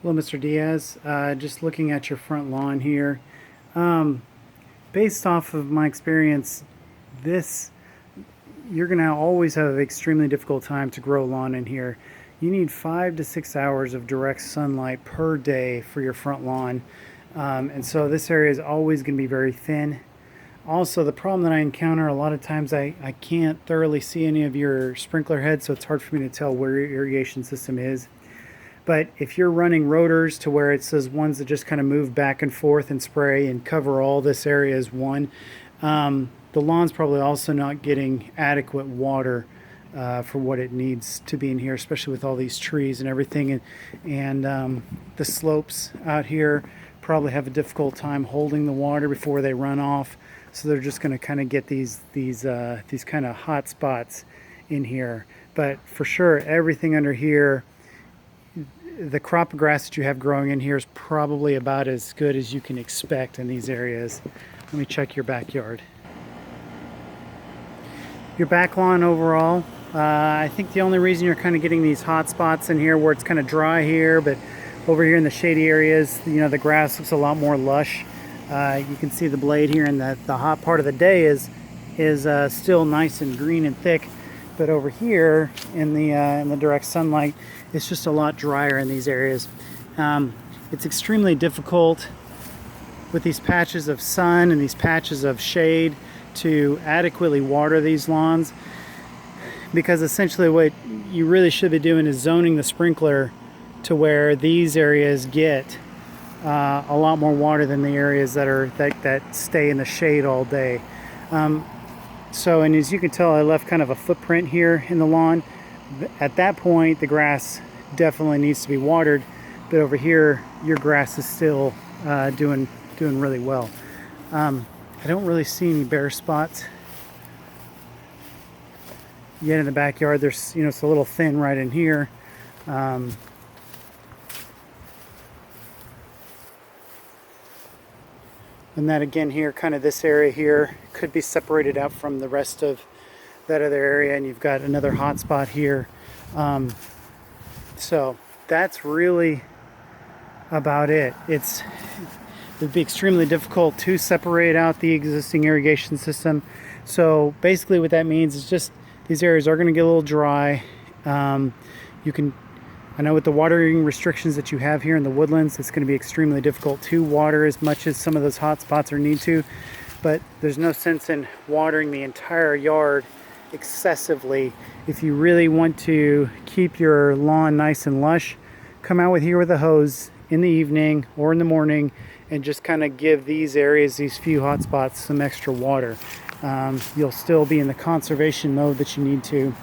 Hello, Mr. Diaz. Just looking at your front lawn here. Um, Based off of my experience, this you're going to always have an extremely difficult time to grow lawn in here. You need 5 to 6 hours of direct sunlight per day for your front lawn. And so this area is always going to be very thin. Also, the problem that I encounter a lot of times, I can't thoroughly see any of your sprinkler heads, so it's hard for me to tell where your irrigation system is. But if you're running rotors to where it says ones that just kind of move back and forth and spray and cover all this area as one, the lawn's probably also not getting adequate water for what it needs to be in here, especially with all these trees and everything. And the slopes out here probably have a difficult time holding the water before they run off. So they're just going to kind of get these kind of hot spots in here. But for sure, everything under here, the crop of grass that you have growing in here is probably about as good as you can expect in these areas. Let me check your backyard. Your back lawn overall, I think the only reason you're kind of getting these hot spots in here where it's kind of dry here, but over here in the shady areas, the grass looks a lot more lush. You can see the blade here, and the hot part of the day is still nice and green and thick. But over here in the direct sunlight, it's just a lot drier in these areas. It's extremely difficult with these patches of sun and these patches of shade to adequately water these lawns, because essentially what you really should be doing is zoning the sprinkler to where these areas get a lot more water than the areas that stay in the shade all day. And as you can tell, I left kind of a footprint here in the lawn. At that point, the grass definitely needs to be watered, but over here, your grass is still doing really well. I don't really see any bare spots yet in the backyard. There's, it's a little thin right in here. And that again here, kind of this area here could be separated out from the rest of that other area, and you've got another hot spot here. So that's really about it. It'd be extremely difficult to separate out the existing irrigation system. So basically what that means is just these areas are going to get a little dry. I know with the watering restrictions that you have here in the woodlands, it's going to be extremely difficult to water as much as some of those hot spots are need to, but there's no sense in watering the entire yard excessively. If you really want to keep your lawn nice and lush, come out here with a hose in the evening or in the morning and just kind of give these areas, these few hot spots, some extra water. You'll still be in the conservation mode that you need to.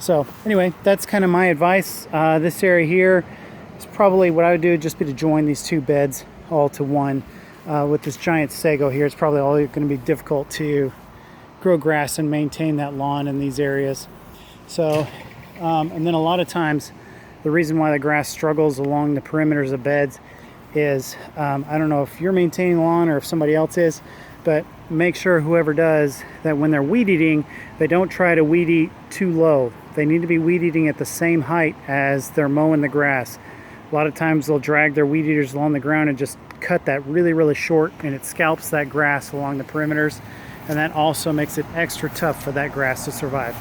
So anyway, that's kind of my advice. This area here is probably what I would do, would just be to join these two beds all to one. With this giant sago here, it's probably all going to be difficult to grow grass and maintain that lawn in these areas. So, and then a lot of times, the reason why the grass struggles along the perimeters of beds is, I don't know if you're maintaining the lawn or if somebody else is, but make sure whoever does that when they're weed eating, they don't try to weed eat too low. They need to be weed eating at the same height as they're mowing the grass. A lot of times they'll drag their weed eaters along the ground and just cut that really, really short, and it scalps that grass along the perimeters, and that also makes it extra tough for that grass to survive.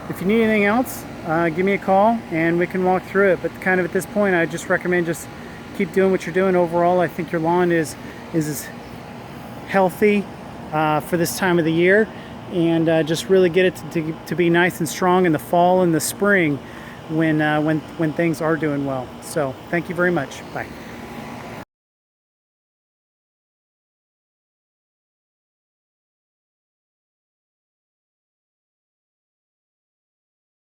If you need anything else, give me a call and we can walk through it. But kind of at this point, I just recommend just keep doing what you're doing. Overall, I think your lawn is healthy for this time of the year, and just really get it to be nice and strong in the fall and the spring when things are doing well. So thank you very much. Bye.